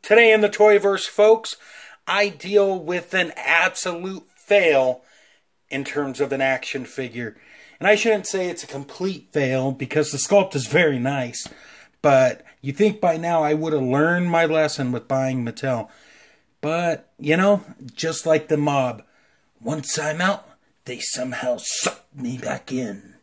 Today in the Toyverse, folks, I deal with an absolute fail in terms of an action figure. And I shouldn't say it's a complete fail because the sculpt is very nice. But you think by now I would have learned my lesson with buying Mattel. But, you know, just like the mob, once I'm out, they somehow suck me back in.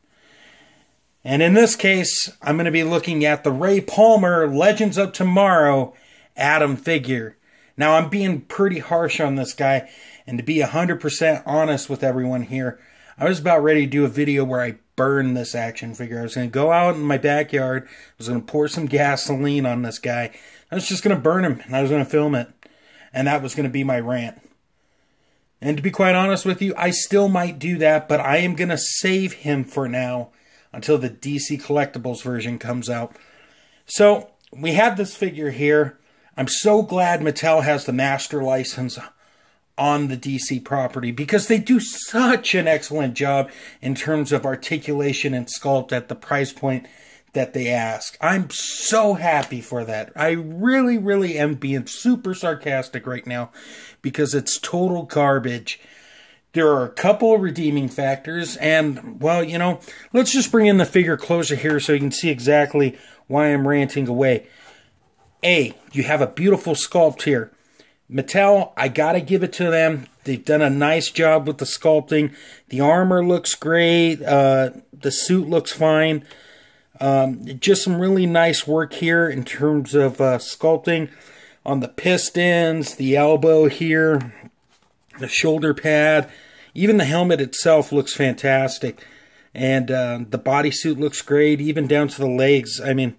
And in this case, I'm going to be looking at the Ray Palmer Legends of Tomorrow Atom figure. Now, I'm being pretty harsh on this guy, and to be 100% honest with everyone here, I was about ready to do a video where I burn this action figure. I was going to go out in my backyard, I was going to pour some gasoline on this guy, I was just going to burn him, and I was going to film it, and that was going to be my rant. And to be quite honest with you, I still might do that, but I am going to save him for now until the DC Collectibles version comes out. So, we have this figure here. I'm so glad Mattel has the master license on the DC property because they do such an excellent job in terms of articulation and sculpt at the price point that they ask. I'm so happy for that. I really, really am being super sarcastic right now because it's total garbage. There are a couple of redeeming factors, and, well, you know, let's just bring in the figure closer here so you can see exactly why I'm ranting away. A, you have a beautiful sculpt here. Mattel, I gotta give it to them. They've done a nice job with the sculpting. The armor looks great. The suit looks fine. Just some really nice work here in terms of sculpting on the pistons, the elbow here, the shoulder pad. Even the helmet itself looks fantastic. And the bodysuit looks great, even down to the legs. I mean,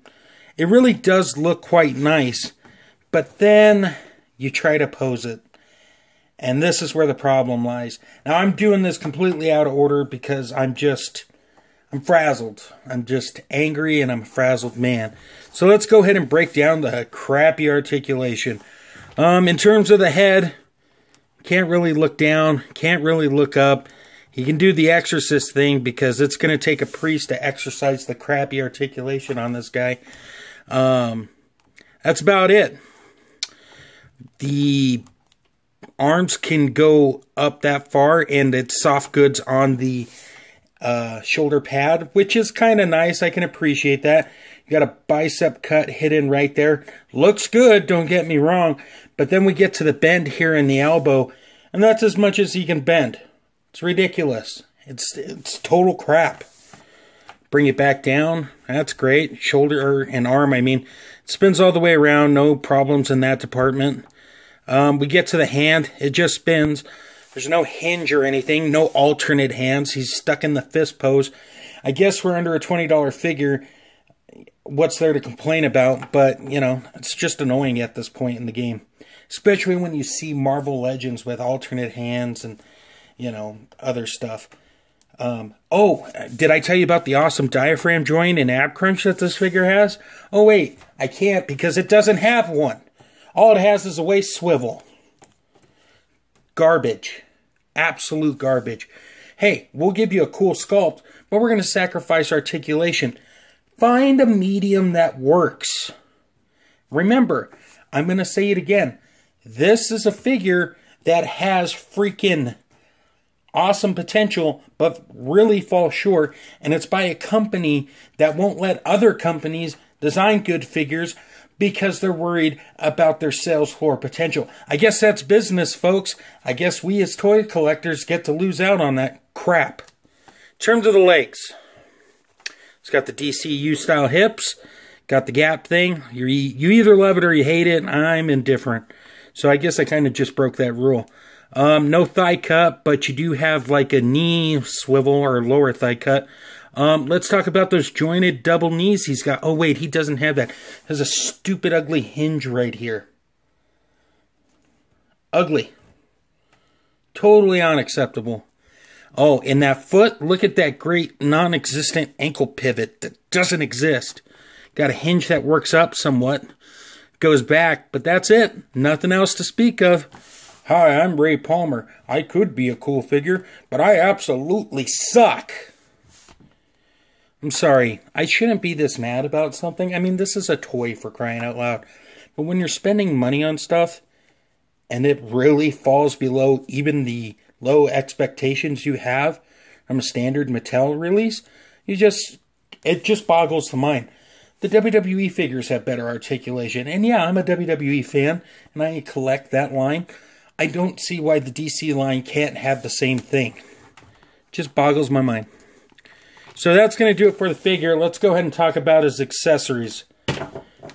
it really does look quite nice. But then you try to pose it. And this is where the problem lies. Now, I'm doing this completely out of order because I'm frazzled. I'm just angry and I'm a frazzled man. So let's go ahead and break down the crappy articulation. In terms of the head, can't really look down, can't really look up. He can do the exorcist thing because it's going to take a priest to exorcise the crappy articulation on this guy. That's about it. The arms can go up that far, and it's soft goods on the shoulder pad, which is kind of nice. I can appreciate that. You got a bicep cut hidden right there. Looks good, don't get me wrong. But then we get to the bend here in the elbow, and that's as much as he can bend. It's ridiculous. It's total crap. Bring it back down. That's great. Shoulder and arm, I mean, it spins all the way around. No problems in that department. We get to the hand. It just spins. There's no hinge or anything. No alternate hands. He's stuck in the fist pose. I guess we're under a $20 figure. What's there to complain about? But, you know, it's just annoying at this point in the game. Especially when you see Marvel Legends with alternate hands and, you know, other stuff. Oh, did I tell you about the awesome diaphragm joint and ab crunch that this figure has? Oh, wait, I can't because it doesn't have one. All it has is a waist swivel. Garbage. Absolute garbage. Hey, we'll give you a cool sculpt, but we're going to sacrifice articulation. Find a medium that works. Remember, I'm going to say it again. This is a figure that has freaking awesome potential, but really falls short, and it's by a company that won't let other companies design good figures because they're worried about their sales floor potential. I guess that's business, folks. I guess we as toy collectors get to lose out on that crap. In terms of the legs, it's got the DCU style hips, got the gap thing. You either love it or you hate it. I'm indifferent. So I guess I kind of just broke that rule. No thigh cut, but you do have like a knee swivel or lower thigh cut. Let's talk about those jointed double knees he's got. Oh, wait, he doesn't have that. There's a stupid, ugly hinge right here. Ugly. Totally unacceptable. Oh, in that foot, look at that great non-existent ankle pivot that doesn't exist. Got a hinge that works up somewhat. Goes back, but that's it. Nothing else to speak of. Hi, I'm Ray Palmer. I could be a cool figure, but I absolutely suck. I'm sorry, I shouldn't be this mad about something. I mean, this is a toy for crying out loud. But when you're spending money on stuff and it really falls below even the low expectations you have from a standard Mattel release, it just boggles the mind. The WWE figures have better articulation. And yeah, I'm a WWE fan, and I collect that line. I don't see why the DC line can't have the same thing. Just boggles my mind. So that's going to do it for the figure. Let's go ahead and talk about his accessories.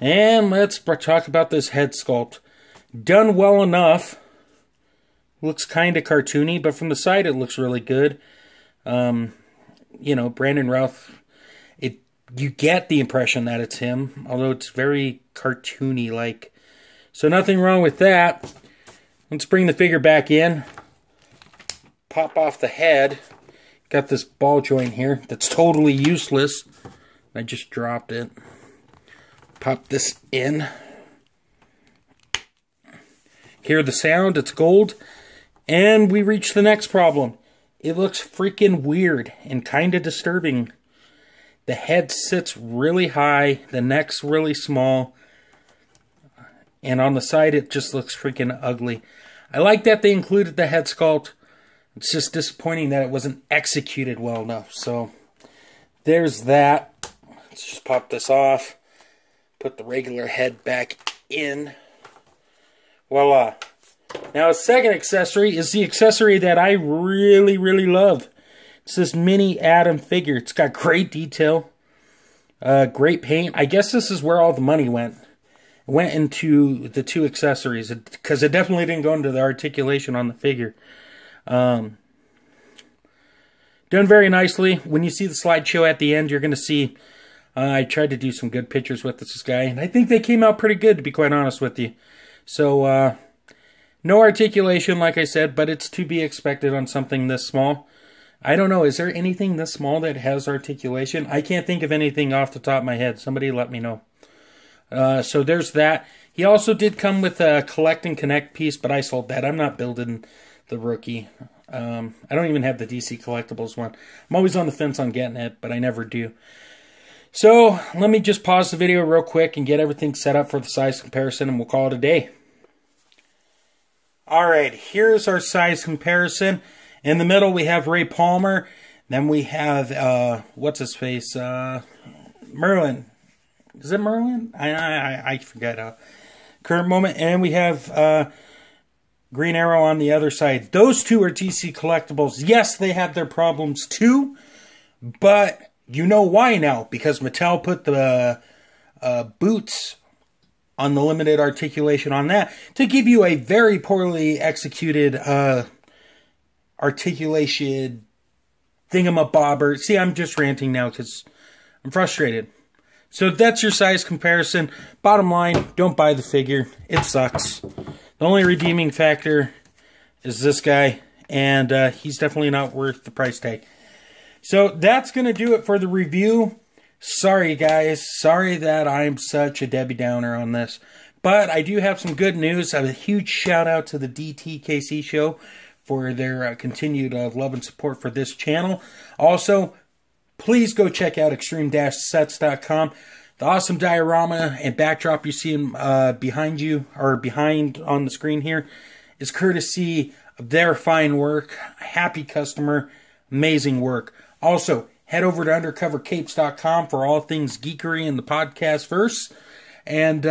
And let's talk about this head sculpt. Done well enough. Looks kind of cartoony, but from the side it looks really good. You know, Brandon Routh, you get the impression that it's him, although it's very cartoony-like. So nothing wrong with that. Let's bring the figure back in. Pop off the head. Got this ball joint here that's totally useless. I just dropped it. Pop this in. Hear the sound, it's gold. And we reach the next problem. It looks freaking weird and kind of disturbing. The head sits really high, the neck's really small, and on the side it just looks freaking ugly. I like that they included the head sculpt. It's just disappointing that it wasn't executed well enough. So there's that. Let's just pop this off. Put the regular head back in. Voila. Now, a second accessory is the accessory that I really, really love. It's this mini Adam figure. It's got great detail, great paint. I guess this is where all the money went. It went into the two accessories, because it definitely didn't go into the articulation on the figure. Done very nicely. When you see the slideshow at the end, you're going to see I tried to do some good pictures with this guy, and I think they came out pretty good, to be quite honest with you. So, no articulation, like I said, but it's to be expected on something this small. I don't know, is there anything this small that has articulation? I can't think of anything off the top of my head. Somebody let me know. So there's that. He also did come with a collect and connect piece, but I sold that. I'm not building the rookie. I don't even have the DC Collectibles one. I'm always on the fence on getting it, but I never do. So let me just pause the video real quick and get everything set up for the size comparison, and we'll call it a day. Alright, here's our size comparison. In the middle, we have Ray Palmer. Then we have, what's his face? Merlin. Is it Merlin? I forget. Current moment. And we have Green Arrow on the other side. Those two are DC Collectibles. Yes, they have their problems too. But you know why now. Because Mattel put the boots on the limited articulation on that to give you a very poorly executed articulation thingamabobber. See, I'm just ranting now because I'm frustrated. So that's your size comparison. Bottom line, don't buy the figure. It sucks. The only redeeming factor is this guy, and he's definitely not worth the price tag. So that's going to do it for the review. Sorry, guys. Sorry that I'm such a Debbie Downer on this. But I do have some good news. I have a huge shout out to the DTKC show for their continued love and support for this channel. Also, please go check out extreme-sets.com. The awesome diorama and backdrop you see behind you, or behind on the screen here, is courtesy of their fine work. Happy customer. Amazing work. Also, head over to undercovercapes.com for all things geekery in the podcast verse. And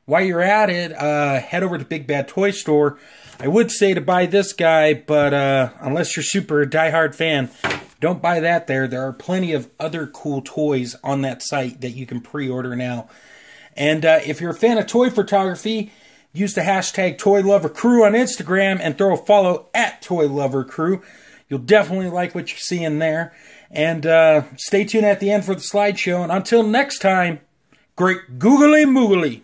while you're at it, head over to Big Bad Toy Store. I would say to buy this guy, but unless you're super diehard fan, don't buy that there. There are plenty of other cool toys on that site that you can pre-order now. And if you're a fan of toy photography, use the hashtag ToyLoverCrew on Instagram and throw a follow at ToyLoverCrew. You'll definitely like what you're seeing there. And stay tuned at the end for the slideshow. And until next time, great googly moogly.